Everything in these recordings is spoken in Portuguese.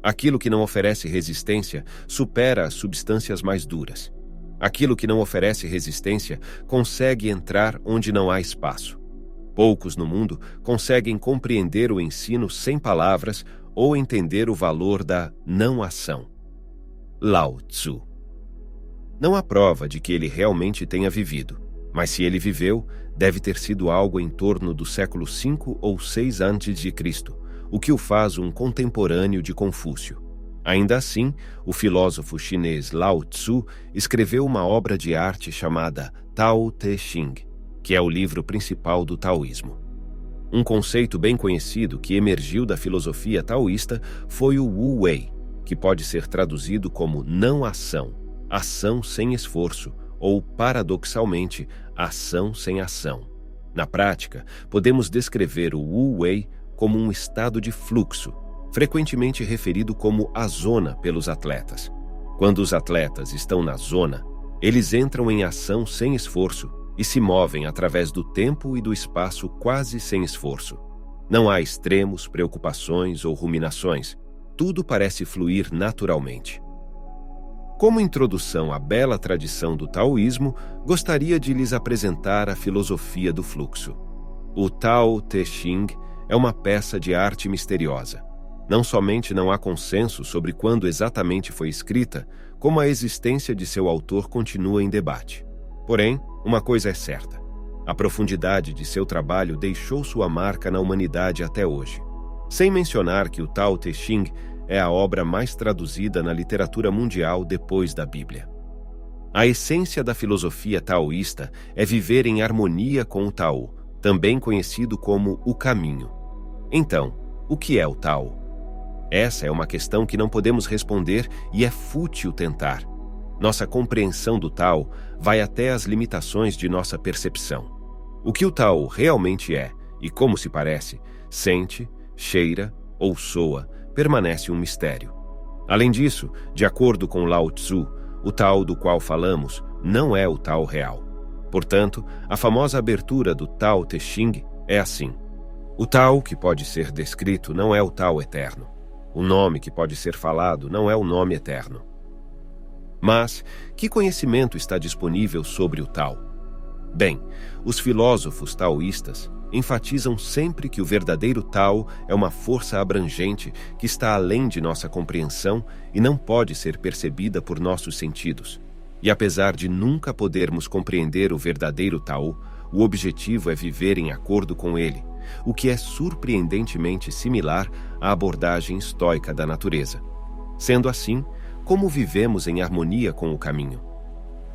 Aquilo que não oferece resistência supera as substâncias mais duras. Aquilo que não oferece resistência consegue entrar onde não há espaço. Poucos no mundo conseguem compreender o ensino sem palavras ou entender o valor da não-ação. Lao Tzu. Não há prova de que ele realmente tenha vivido, mas se ele viveu, deve ter sido algo em torno do século 5 ou 6 a.C., o que o faz um contemporâneo de Confúcio. Ainda assim, o filósofo chinês Lao Tzu escreveu uma obra de arte chamada Tao Te Ching, que é o livro principal do taoísmo. Um conceito bem conhecido que emergiu da filosofia taoísta foi o Wu Wei, que pode ser traduzido como não-ação, ação sem esforço, ou, paradoxalmente, ação sem ação. Na prática, podemos descrever o Wu Wei como um estado de fluxo, frequentemente referido como a zona pelos atletas. Quando os atletas estão na zona, eles entram em ação sem esforço e se movem através do tempo e do espaço quase sem esforço. Não há extremos, preocupações ou ruminações. Tudo parece fluir naturalmente. Como introdução à bela tradição do taoísmo, gostaria de lhes apresentar a filosofia do fluxo. O Tao Te Ching é uma peça de arte misteriosa. Não somente não há consenso sobre quando exatamente foi escrita, como a existência de seu autor continua em debate. Porém, uma coisa é certa: a profundidade de seu trabalho deixou sua marca na humanidade até hoje. Sem mencionar que o Tao Te Ching é a obra mais traduzida na literatura mundial depois da Bíblia. A essência da filosofia taoísta é viver em harmonia com o Tao, também conhecido como o caminho. Então, o que é o Tao? Essa é uma questão que não podemos responder e é fútil tentar. Nossa compreensão do Tao vai até as limitações de nossa percepção. O que o Tao realmente é, e como se parece, sente, cheira ou soa, permanece um mistério. Além disso, de acordo com Lao Tzu, o Tao do qual falamos não é o Tao real. Portanto, a famosa abertura do Tao Te Ching é assim: o Tao que pode ser descrito não é o Tao eterno. O nome que pode ser falado não é o nome eterno. Mas, que conhecimento está disponível sobre o Tao? Bem, os filósofos taoístas enfatizam sempre que o verdadeiro Tao é uma força abrangente que está além de nossa compreensão e não pode ser percebida por nossos sentidos. E apesar de nunca podermos compreender o verdadeiro Tao, o objetivo é viver em acordo com ele, o que é surpreendentemente similar à abordagem estoica da natureza. Sendo assim, como vivemos em harmonia com o caminho?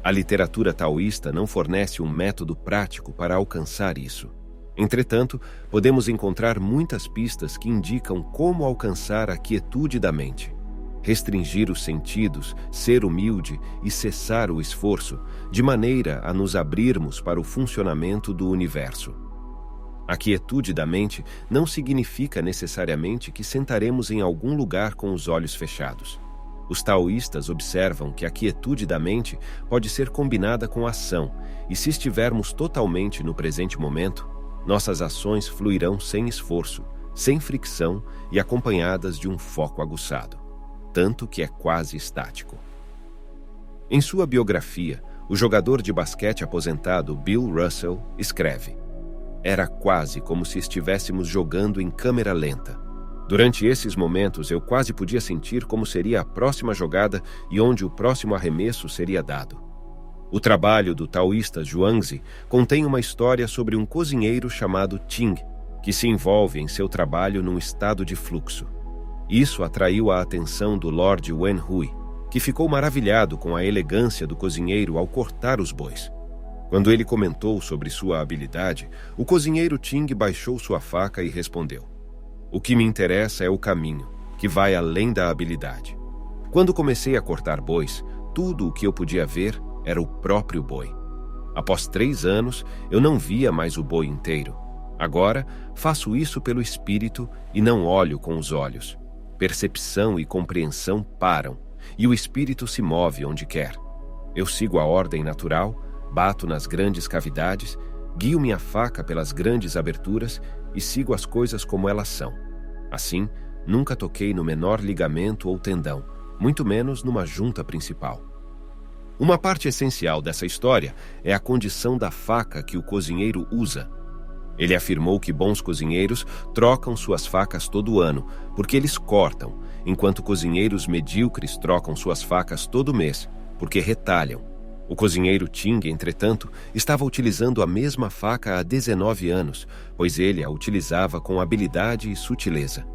A literatura taoísta não fornece um método prático para alcançar isso. Entretanto, podemos encontrar muitas pistas que indicam como alcançar a quietude da mente. Restringir os sentidos, ser humilde e cessar o esforço, de maneira a nos abrirmos para o funcionamento do universo. A quietude da mente não significa necessariamente que sentaremos em algum lugar com os olhos fechados. Os taoístas observam que a quietude da mente pode ser combinada com ação, e se estivermos totalmente no presente momento, nossas ações fluirão sem esforço, sem fricção e acompanhadas de um foco aguçado, tanto que é quase estático. Em sua biografia, o jogador de basquete aposentado Bill Russell escreve: "Era quase como se estivéssemos jogando em câmera lenta. Durante esses momentos eu quase podia sentir como seria a próxima jogada e onde o próximo arremesso seria dado." O trabalho do taoísta Zhuangzi contém uma história sobre um cozinheiro chamado Ting, que se envolve em seu trabalho num estado de fluxo. Isso atraiu a atenção do Lord Wenhui, que ficou maravilhado com a elegância do cozinheiro ao cortar os bois. Quando ele comentou sobre sua habilidade, o cozinheiro Ting baixou sua faca e respondeu: "O que me interessa é o caminho, que vai além da habilidade. Quando comecei a cortar bois, tudo o que eu podia ver era o próprio boi. Após 3 anos, eu não via mais o boi inteiro. Agora, faço isso pelo espírito e não olho com os olhos. Percepção e compreensão param, e o espírito se move onde quer. Eu sigo a ordem natural, bato nas grandes cavidades, guio minha faca pelas grandes aberturas e sigo as coisas como elas são. Assim, nunca toquei no menor ligamento ou tendão, muito menos numa junta principal. Uma parte essencial dessa história é a condição da faca que o cozinheiro usa. Ele afirmou que bons cozinheiros trocam suas facas todo ano, porque eles cortam, enquanto cozinheiros medíocres trocam suas facas todo mês, porque retalham. O cozinheiro Ting, entretanto, estava utilizando a mesma faca há 19 anos, pois ele a utilizava com habilidade e sutileza.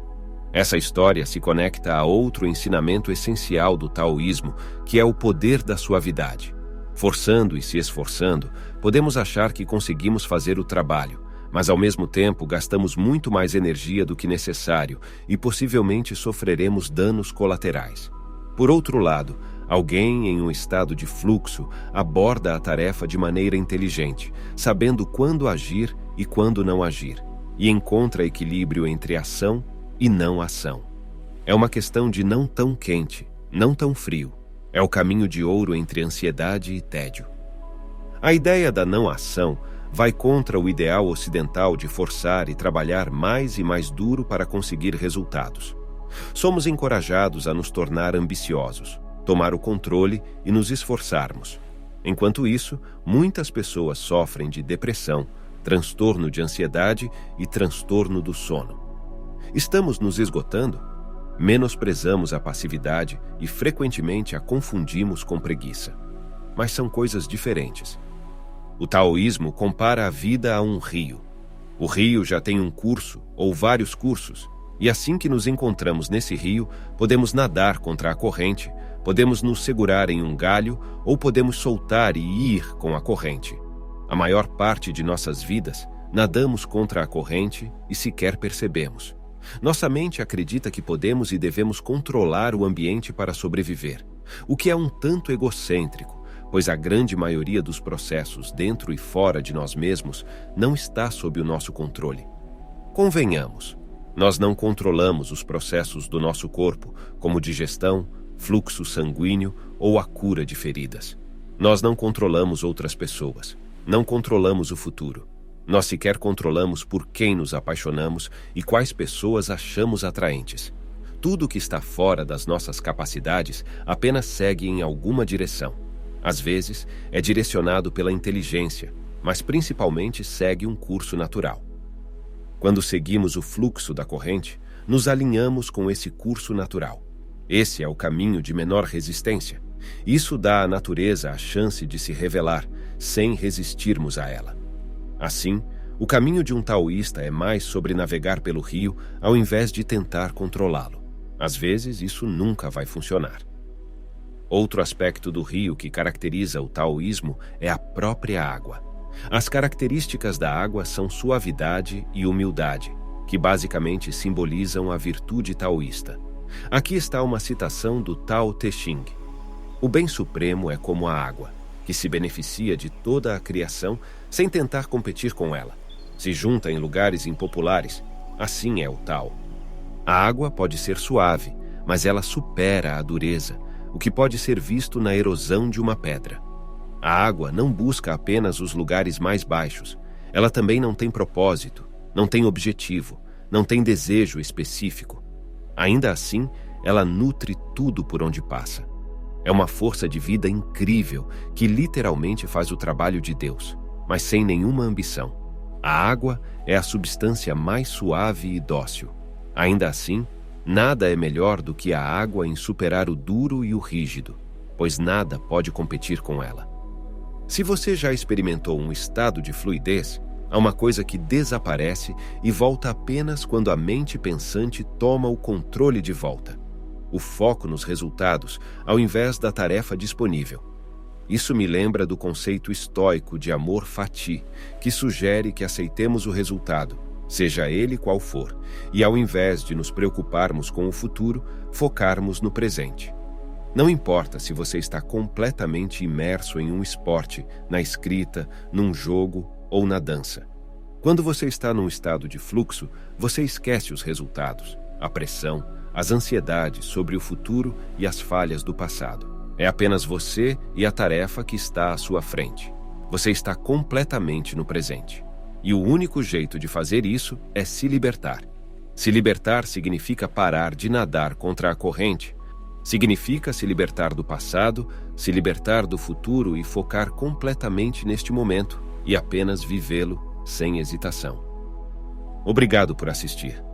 Essa história se conecta a outro ensinamento essencial do taoísmo, que é o poder da suavidade. Forçando e se esforçando, podemos achar que conseguimos fazer o trabalho, mas ao mesmo tempo gastamos muito mais energia do que necessário e possivelmente sofreremos danos colaterais. Por outro lado, alguém em um estado de fluxo aborda a tarefa de maneira inteligente, sabendo quando agir e quando não agir, e encontra equilíbrio entre ação e não ação. É uma questão de não tão quente, não tão frio. É o caminho de ouro entre ansiedade e tédio. A ideia da não ação vai contra o ideal ocidental de forçar e trabalhar mais e mais duro para conseguir resultados. Somos encorajados a nos tornar ambiciosos, tomar o controle e nos esforçarmos. Enquanto isso, muitas pessoas sofrem de depressão, transtorno de ansiedade e transtorno do sono. Estamos nos esgotando? Menosprezamos a passividade e frequentemente a confundimos com preguiça. Mas são coisas diferentes. O taoísmo compara a vida a um rio. O rio já tem um curso ou vários cursos, e assim que nos encontramos nesse rio, podemos nadar contra a corrente, podemos nos segurar em um galho ou podemos soltar e ir com a corrente. A maior parte de nossas vidas, nadamos contra a corrente e sequer percebemos. Nossa mente acredita que podemos e devemos controlar o ambiente para sobreviver, o que é um tanto egocêntrico, pois a grande maioria dos processos dentro e fora de nós mesmos não está sob o nosso controle. Convenhamos, nós não controlamos os processos do nosso corpo, como digestão, fluxo sanguíneo ou a cura de feridas. Nós não controlamos outras pessoas, não controlamos o futuro. Nós sequer controlamos por quem nos apaixonamos e quais pessoas achamos atraentes. Tudo que está fora das nossas capacidades apenas segue em alguma direção. Às vezes, é direcionado pela inteligência, mas principalmente segue um curso natural. Quando seguimos o fluxo da corrente, nos alinhamos com esse curso natural. Esse é o caminho de menor resistência. Isso dá à natureza a chance de se revelar, sem resistirmos a ela. Assim, o caminho de um taoísta é mais sobre navegar pelo rio ao invés de tentar controlá-lo. Às vezes, isso nunca vai funcionar. Outro aspecto do rio que caracteriza o taoísmo é a própria água. As características da água são suavidade e humildade, que basicamente simbolizam a virtude taoísta. Aqui está uma citação do Tao Te Ching. O bem supremo é como a água, que se beneficia de toda a criação sem tentar competir com ela. Se junta em lugares impopulares, assim é o Tao. A água pode ser suave, mas ela supera a dureza, o que pode ser visto na erosão de uma pedra. A água não busca apenas os lugares mais baixos. Ela também não tem propósito, não tem objetivo, não tem desejo específico. Ainda assim, ela nutre tudo por onde passa. É uma força de vida incrível que literalmente faz o trabalho de Deus, mas sem nenhuma ambição. A água é a substância mais suave e dócil. Ainda assim, nada é melhor do que a água em superar o duro e o rígido, pois nada pode competir com ela. Se você já experimentou um estado de fluidez, há uma coisa que desaparece e volta apenas quando a mente pensante toma o controle de volta. O foco nos resultados, ao invés da tarefa disponível. Isso me lembra do conceito estoico de amor fati, que sugere que aceitemos o resultado, seja ele qual for, e ao invés de nos preocuparmos com o futuro, focarmos no presente. Não importa se você está completamente imerso em um esporte, na escrita, num jogo ou na dança. Quando você está num estado de fluxo, você esquece os resultados, a pressão, as ansiedades sobre o futuro e as falhas do passado. É apenas você e a tarefa que está à sua frente. Você está completamente no presente. E o único jeito de fazer isso é se libertar. Se libertar significa parar de nadar contra a corrente. Significa se libertar do passado, se libertar do futuro e focar completamente neste momento e apenas vivê-lo sem hesitação. Obrigado por assistir.